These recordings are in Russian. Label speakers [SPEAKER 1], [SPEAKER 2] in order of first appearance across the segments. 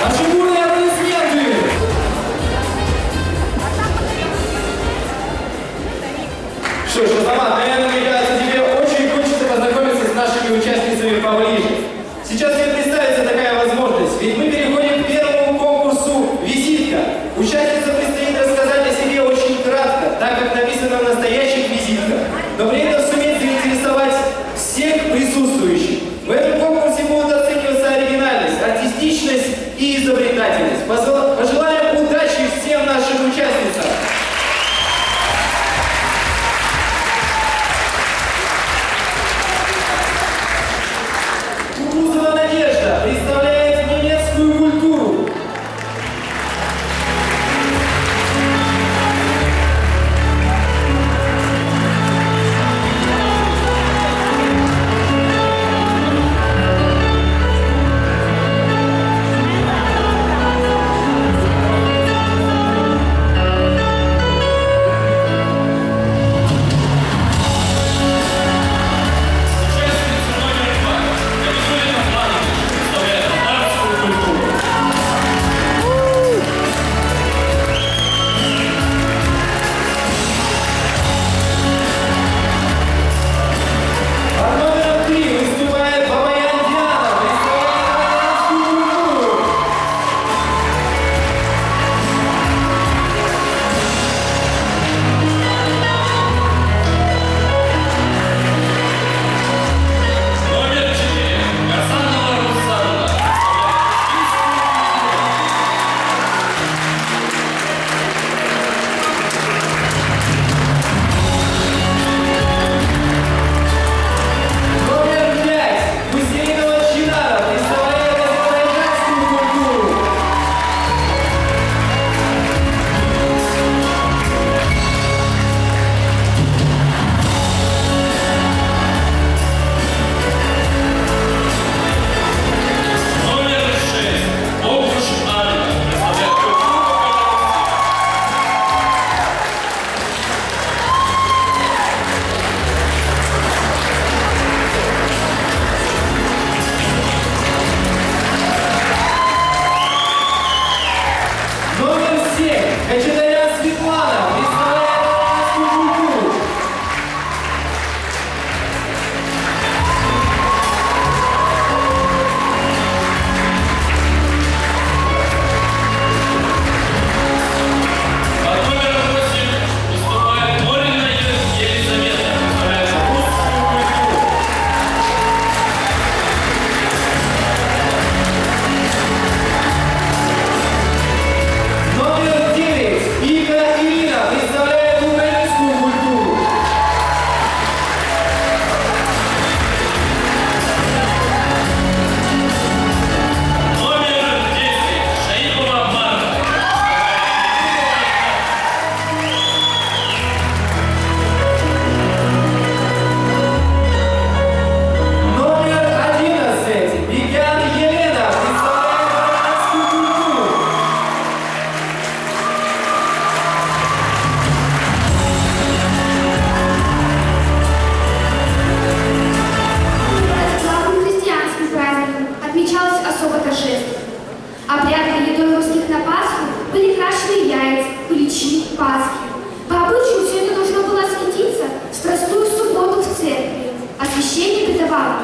[SPEAKER 1] Ваши бурные аплодисменты! Что ж, Азамат, наверное, мне кажется, тебе очень хочется познакомиться с нашими участницами поближе. Сейчас мне представится такая возможность, ведь мы переходим к первому конкурсу «Визитка». Участницам предстоит рассказать о себе очень кратко, так как написано в настоящих визитках, но при этом суметь заинтересовать всех присутствующих. В этом конкурсе будут оцениваться оригинальность, артистичность и изобретательность. Пожелаем удачи всем нашим участницам! Кутузова Надежда представляет немецкую культуру.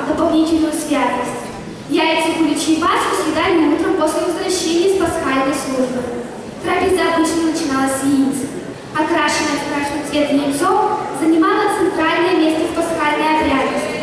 [SPEAKER 2] дополнительную святость. Яйца, куличи и пасху съедали утром после возвращения с пасхальной службы. Трапеза обычно начиналась с яиц. Окрашенное в красный цвет яйцо занимало центральное место в пасхальной обрядности.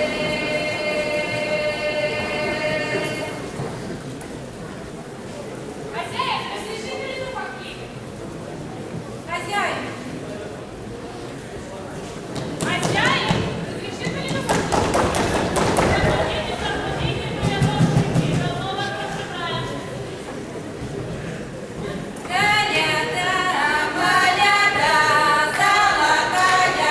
[SPEAKER 3] Коляда, золотая,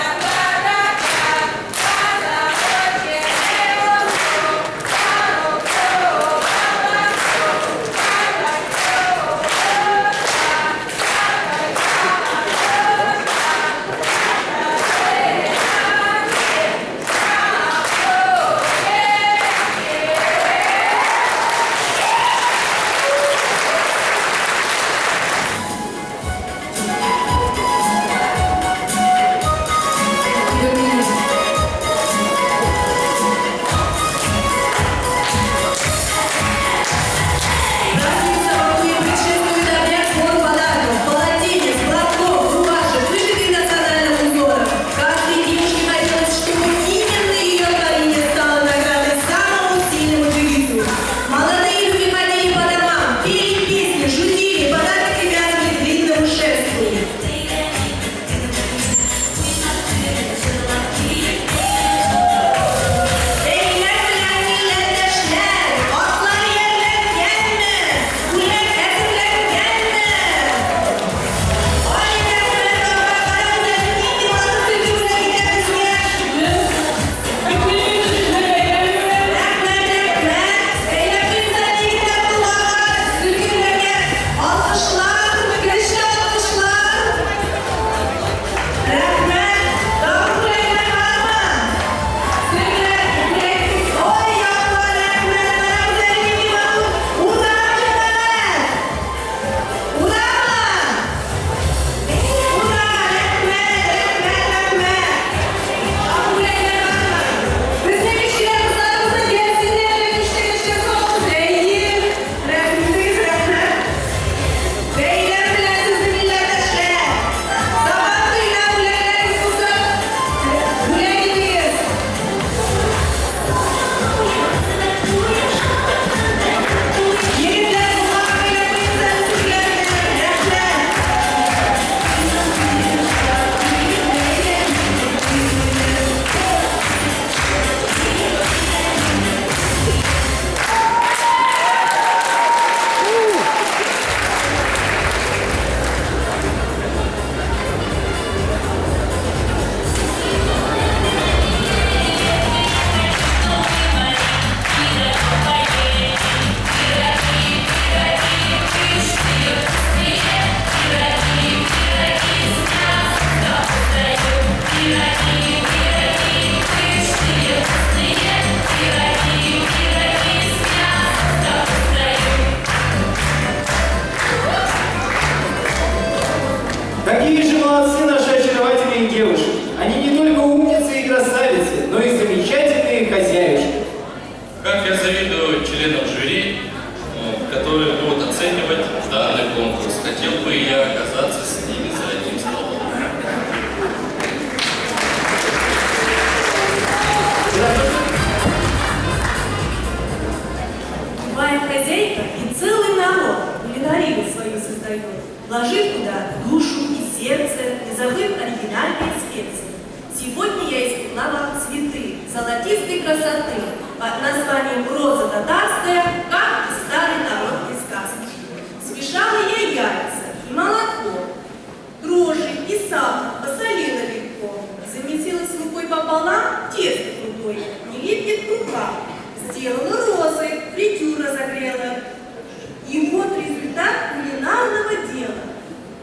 [SPEAKER 3] вложив туда душу и сердце, не забыв оригинальные специи. Сегодня я испекла вам цветы золотистой красоты под названием «Роза татарская», как из старой народной сказки. Смешала я яйца и молоко, дрожжи и сахар, посолила легко, замесила с мукой пополам тесто крутое, не липнет к рукам, сделала розы, фритюр разогрела. И вот результат кулинарного дела.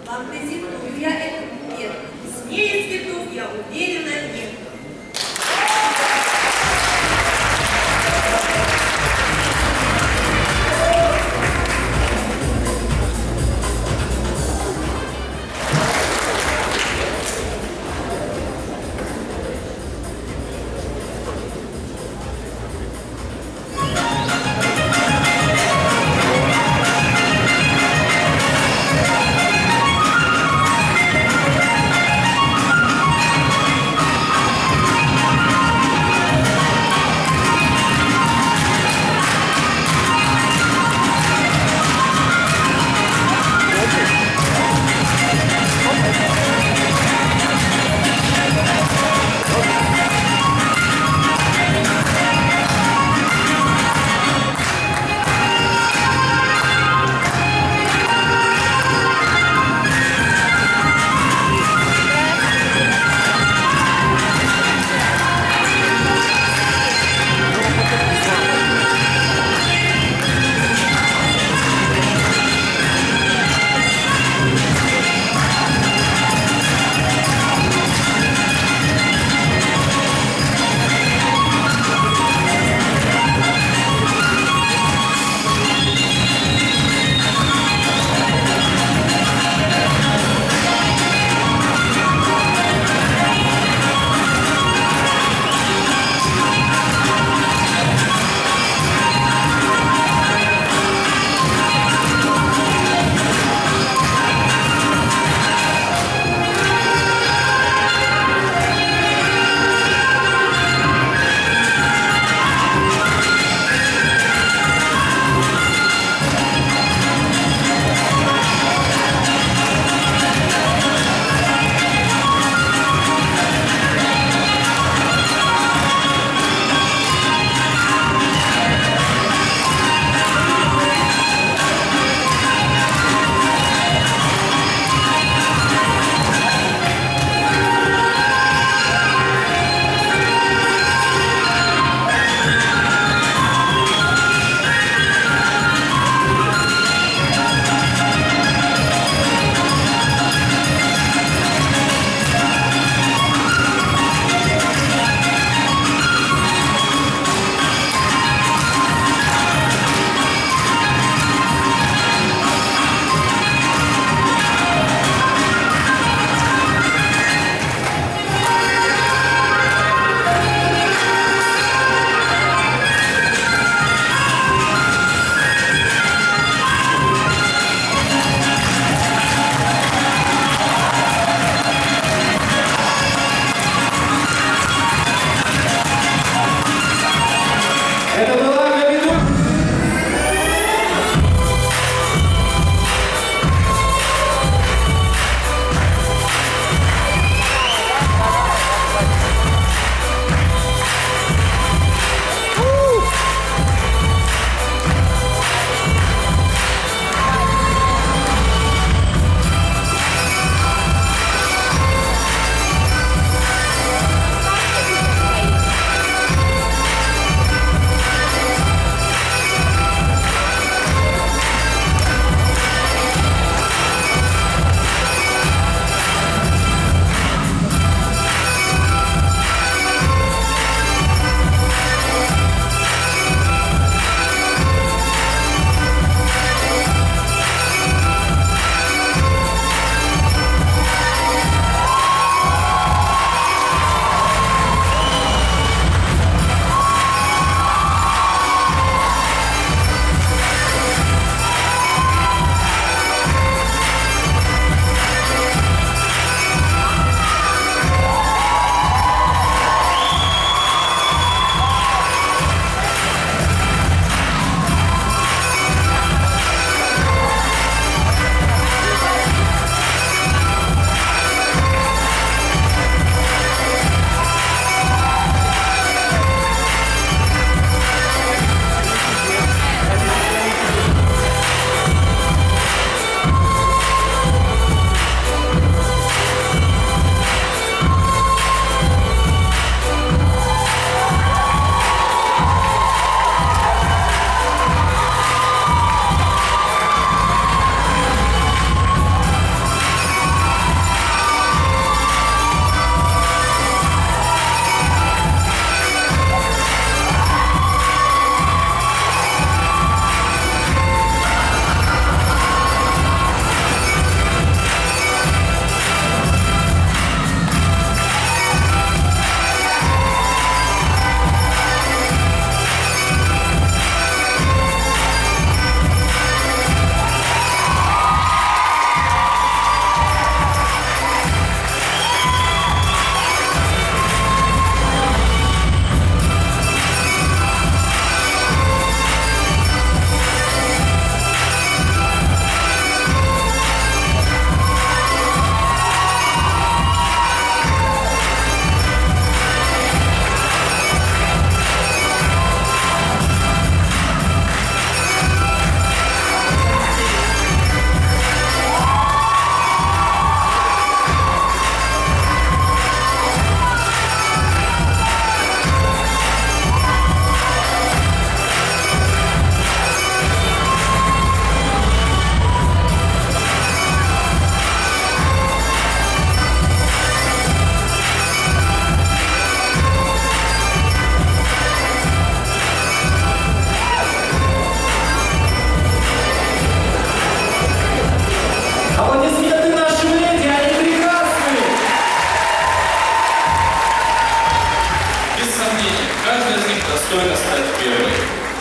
[SPEAKER 3] Вам презентую я этот букет. Вкуснее цветов, я уверена, нет.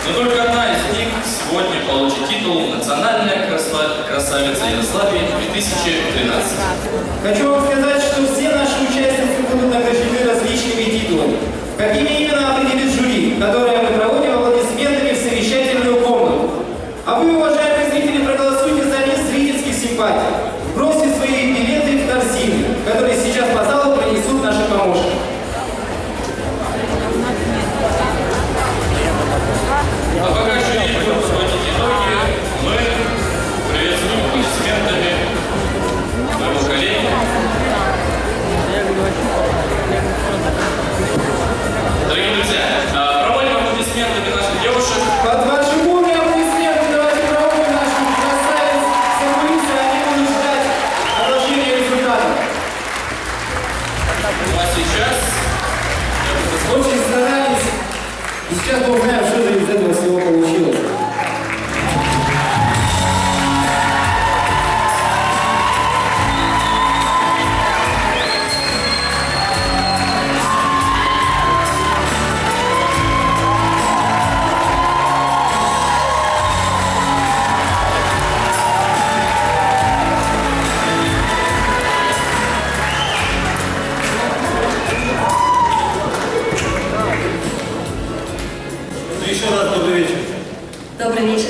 [SPEAKER 4] Но только одна из них сегодня получит титул «Национальная красавица Ярославии 2013».
[SPEAKER 1] Хочу вам сказать, что все наши участницы будут награждены различными титулами. Какими именно определит жюри, которое мы проводим аплодисментами в совещательную комнату. А вы, уважаемые зрители, проголосуйте за лист зрительских симпатий. Бросьте свои билеты в корзины, которые сейчас по залу принесут наши помощники.
[SPEAKER 4] А пока жюри будет подводить итоги, мы приветствуем аплодисментами моего коллегу. Дорогие друзья, проводим аплодисменты наших девушек.
[SPEAKER 1] Под ваши бурные аплодисменты давайте проводим наших красавиц за кулисы, они будут ждать оглашения результатов.
[SPEAKER 4] Ну а сейчас
[SPEAKER 1] Очень старались, и сейчас мы узнаем, что же из этого всего получилось.
[SPEAKER 5] Еще раз добрый вечер.
[SPEAKER 6] Добрый вечер.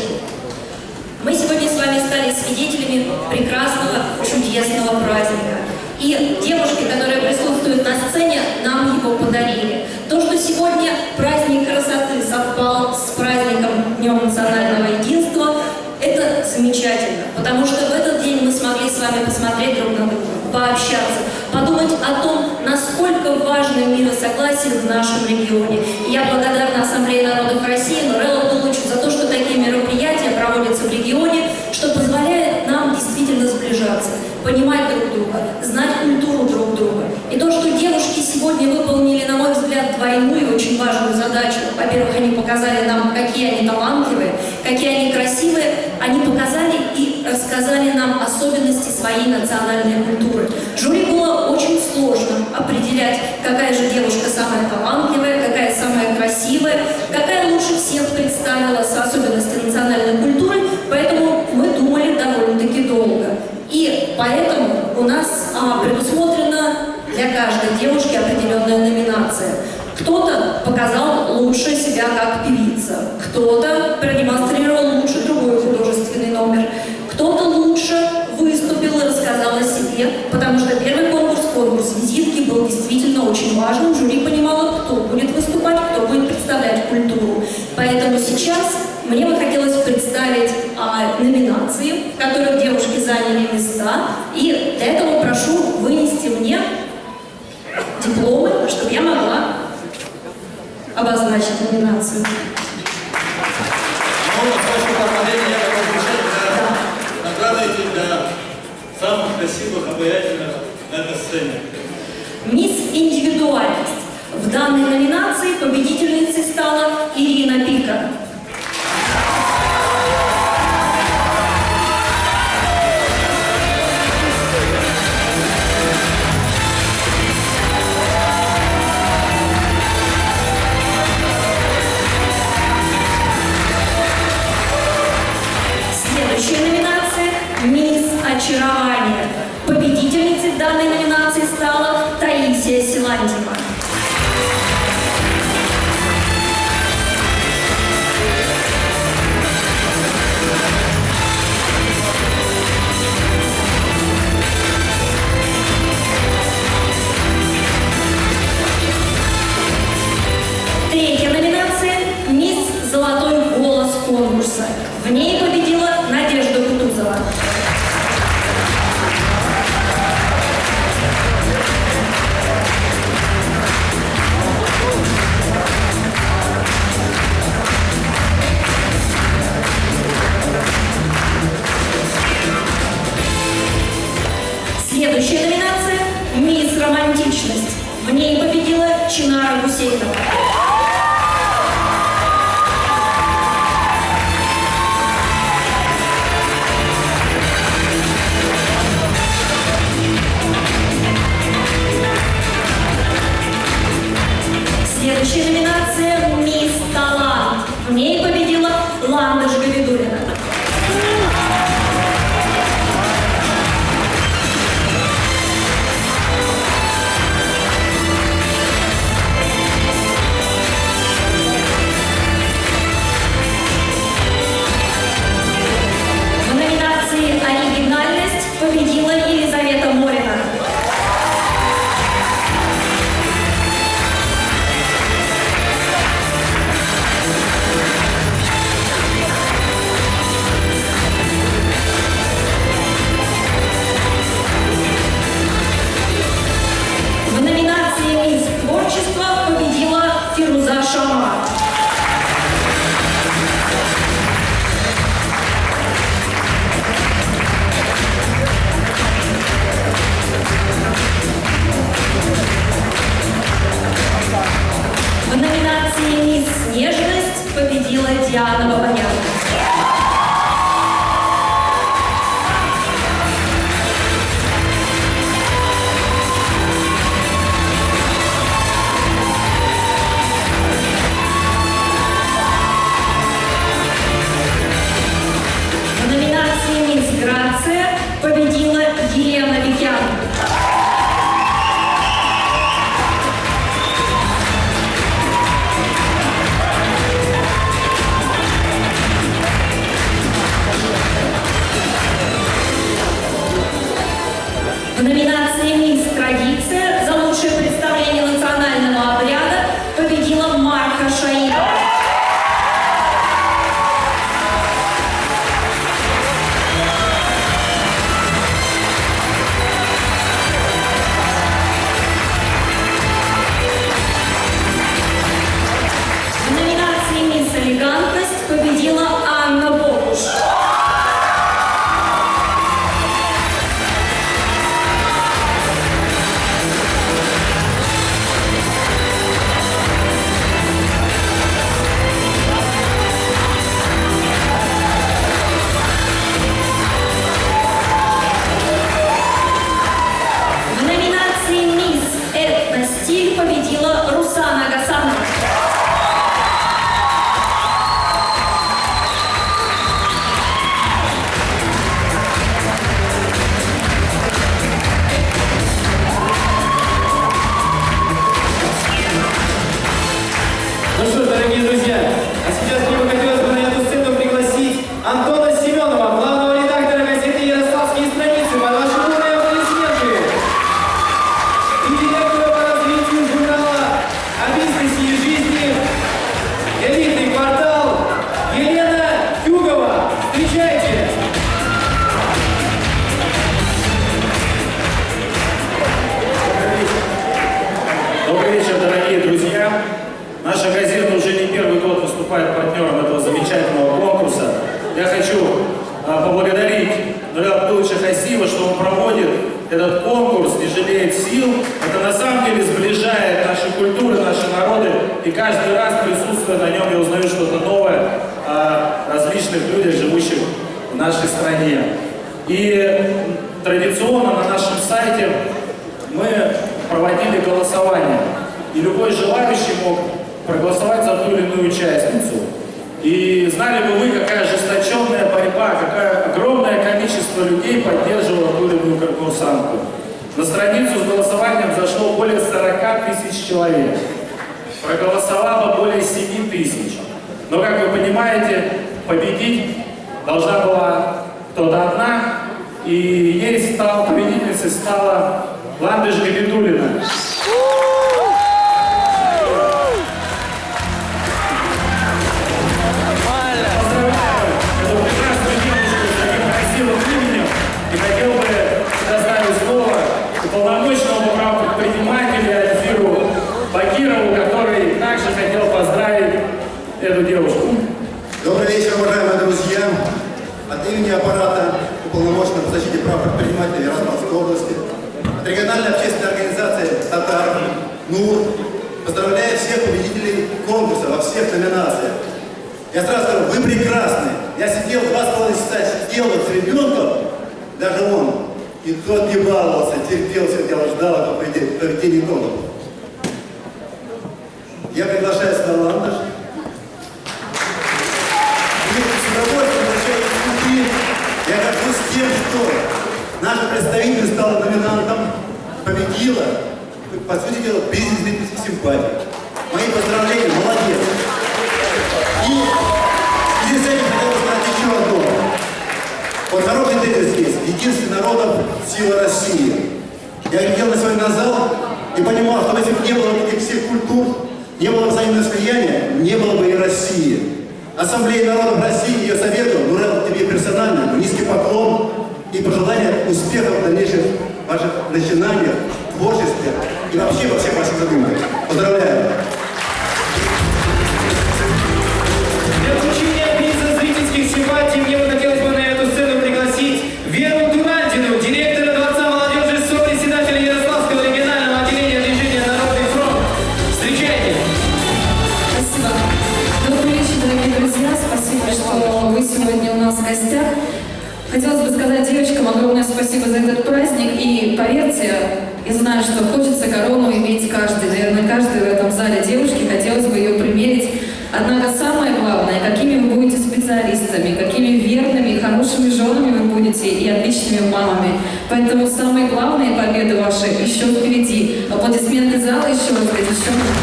[SPEAKER 6] Мы сегодня с вами стали свидетелями прекрасного, чудесного праздника. И девушки, которые присутствуют на сцене, нам его подарили. То, что сегодня праздник красоты совпал с праздником Днем национального единства, это замечательно, потому что в этот день мы смогли с вами посмотреть друг на друга, пообщаться, подумать о том, насколько важно миросогласие в нашем регионе. И я благодарна Ассамблее народов России, Нуреллу Тулычу за то, что такие мероприятия проводятся в регионе, что позволяет нам действительно сближаться, понимать друг друга, знать культуру друг друга. И то, что девушки сегодня выполнили, на мой взгляд, двойную очень важную задачу. Во-первых, они показали нам, какие они талантливые, какие они красивые. Они показали и рассказали нам особенности своей национальной культуры. Жюри было очень сложно определять, какая же девушка самая талантливая, какая самая красивая, какая лучше всех представила особенности национальной культуры, поэтому мы думали довольно-таки долго. И поэтому у нас предусмотрена для каждой девушки определенная номинация. Кто-то показал лучше себя как певица, кто-то продемонстрировал лучше другой художественный номер, кто-то лучше выступил и рассказал о себе, потому что первый конкурс визитки, был действительно очень важным. Жюри понимало, кто будет выступать, кто будет представлять культуру. Поэтому сейчас мне бы хотелось представить номинации, в которых девушки заняли места. И для этого прошу вынести мне дипломы, чтобы я могла обозначить номинацию.
[SPEAKER 5] Ну, с вашего позволения я хотел вручать награды для самых красивых, обаятельных на этой сцене.
[SPEAKER 6] Мисс Индивидуальность. В данной номинации победительницей стала Ирина Пика. Следующая номинация – «Мисс Очарование». Победительницей в данной номинации стала Таисия Силантьева. Третья номинация – «Мисс Золотой голос конкурса». В ней победила Надежда Кутузова. Следующая номинация – «Мисс Романтичность». В ней победила Чинара Гусейнова. Следующая номинация – «Мисс Талант». В ней победила
[SPEAKER 7] друзья! Наша газета уже не первый год выступает партнером этого замечательного конкурса. Я хочу поблагодарить Нури Абдуловича Хасиева, что он проводит этот конкурс, не жалеет сил. Это на самом деле сближает наши культуры, наши народы. И каждый раз, присутствуя на нем, я узнаю что-то новое о различных людях, живущих в нашей стране. И традиционно на нашем сайте мы проводили голосование. И любой желающий мог проголосовать за ту или иную участницу. И знали бы вы, какая ожесточенная борьба, какое огромное количество людей поддерживало ту или иную конкурсантку. На страницу с голосованием зашло более 40 тысяч человек. Проголосовало более 7 тысяч. Но, как вы понимаете, победить должна была кто-то одна. И ей победительницей стала Ландыш Габидуллина. И хотел бы предоставить слово уполномоченному прав предпринимателя Альфиру Бакирову, который также хотел поздравить эту девушку.
[SPEAKER 8] Добрый вечер, уважаемые друзья! От имени аппарата уполномоченного по защите прав предпринимателей Ярославской области, от региональной общественной организации «Татар», НУР, поздравляю всех победителей конкурса во всех номинациях. Я сразу скажу, вы прекрасны. Я сидел 2,5 часа, сидел с ребенком, даже он, и тот не баловался, терпел, ждал этого проведения конкурса. Я приглашаю сюда Ландыш. С удовольствием обращаюсь к тебе. Я горжусь тем, что наш представитель стала номинантом, победила, по сути дела, бизнес-зрительских симпатий. Мои поздравления, молодец. И в связи с этим хотел бы сказать еще одно. Вот хороший тезис есть. Единственный народов — сила России. Я глядел на сегодня на зал и понимал, что если бы не было таких всех культур, не было взаимного слияния, не было бы и России. Ассамблея народов России, ее совету, Нурел, тебе персонально низкий поклон и пожелания успехов в дальнейших ваших начинаниях, творчестве и вообще во всех ваших задумках. Поздравляю!
[SPEAKER 1] Для вручения приза зрительских симпатий мне бы хотелось бы на эту сцену пригласить Веру Дурандину, директора Дворца молодежи СО, председателя Ярославского регионального отделения движения «Народный фронт». Встречайте!
[SPEAKER 9] Спасибо. Добрый вечер, дорогие друзья. Спасибо, что вы сегодня у нас в гостях. Хотелось бы сказать девочкам огромное спасибо за этот праздник. И поверьте, я знаю, что хочется корону иметь каждый. Наверное, каждый в этом зале девушки хотелось бы ее примерить. Однако самое главное, какими вы будете специалистами, какими верными и хорошими женами вы будете и отличными мамами. Поэтому самые главные победы ваши еще впереди. Аплодисменты зала еще раз для девчонок.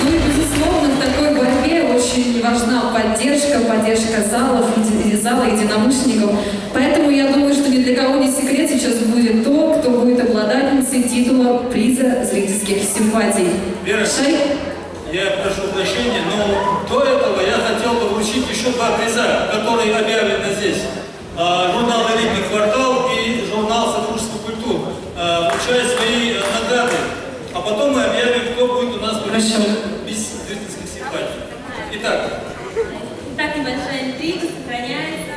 [SPEAKER 9] Ну и, безусловно, в такой борьбе очень важна поддержка зала единомышленников. Поэтому я думаю, что ни для кого не секрет сейчас будет то, кто будет обладательницей титула приза зрительских симпатий.
[SPEAKER 5] Вера, я прошу прощения, но до этого я хотел бы вручить еще 2 приза, которые объявлены здесь. Журнал «Элитный квартал» и журнал «Содружество культур». Вручаю свои награды, а потом мы объявим, кто будет у нас победителем без зрительских симпатий. Итак.
[SPEAKER 6] Так небольшая интрига сохраняется.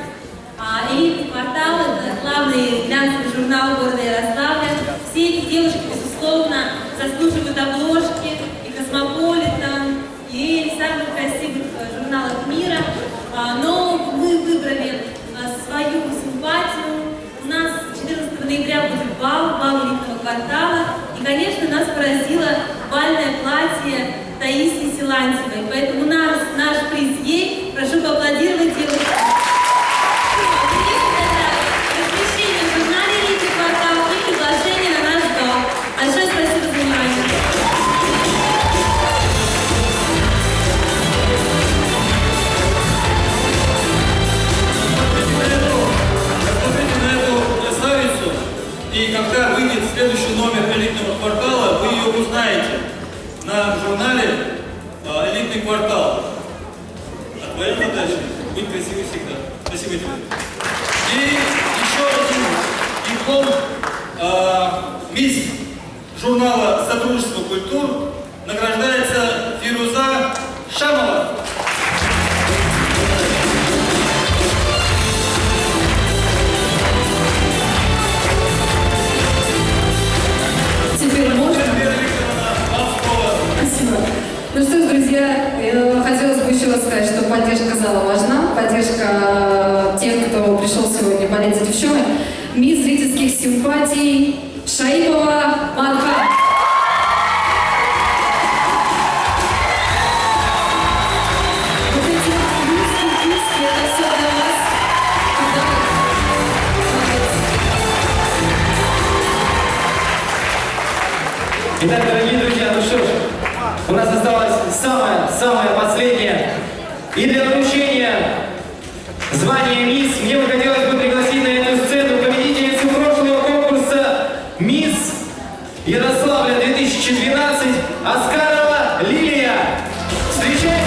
[SPEAKER 6] «Элитный квартал» — это главный глянцевый журнал города Ярославля. Все эти девушки, безусловно, заслуживают обложки и «Космополитен», и самых красивых журналов мира. Но мы выбрали свою симпатию. У нас 14 ноября будет бал «Элитного квартала». И, конечно, нас поразило бальное платье Таисии Силантьевой. Поэтому наш приз ей. Прошу поаплодировать девушке. Размещение в журнале «Элитный квартал» и приглашение на наш бал. Большое спасибо за внимание.
[SPEAKER 5] Посмотрите на эту красавицу, и когда выйдет следующий номер «Элитного квартала», вы ее узнаете на журнале «Элитный квартал». А твоя задача — быть красивой всегда. Спасибо тебе. И еще один диплом мисс журнала «Содружество культур награждается Фируза Шамова.
[SPEAKER 9] Теперь можно? Спасибо. Ну что ж, друзья, хотелось бы еще раз сказать, что поддержка зала важна, поддержка тех, кто пришел сегодня болеть за девчонок. Мисс зрительских симпатий Шаипова Манха. Вот эти диски, это все для вас.
[SPEAKER 1] Итак, дорогие друзья, ну что ж, у нас осталось самое последнее. И для вручения звания мисс мне бы хотелось бы пригласить на эту сцену победительницу прошлого конкурса «Мисс Ярославля 2012» Аскарова Лилия. Встречайте!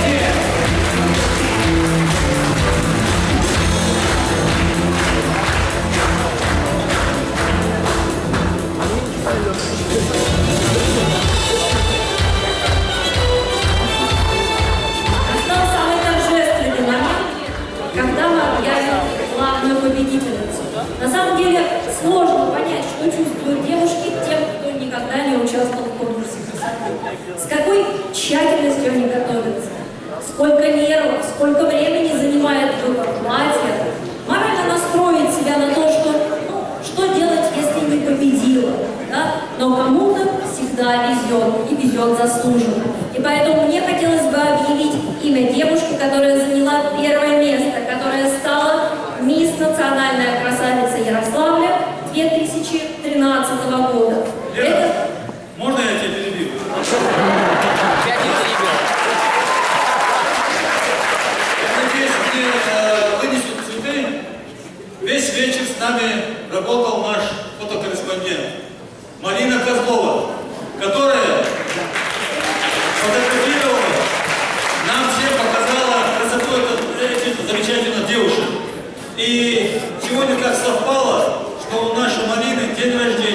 [SPEAKER 6] Настал самый торжественный момент, когда мы объявим главную победительницу. На самом деле сложно понять, что чувствуют девушки, тем, кто никогда не участвовал в конкурсе красоты. С какой тщательностью они готовятся, сколько нервов, сколько времени занимает выбор платья, морально настроить себя на то, что делать, если не победила. Да? Но кому-то всегда везет, и везет заслуженно. И поэтому мне хотелось бы объявить имя девушки, которая заняла первое место, которая стала мисс Национальная красавица Ярославля 2013 года.
[SPEAKER 5] Лена, можно я тебя перебью? Я надеюсь, мне вынесут цветы. Весь вечер с нами работал наш фотокорреспондент Марина Козлова, которая фотографировала, нам всем показала красоту этих замечательных девушек. И сегодня так совпало, что у нашей Марины день рождения.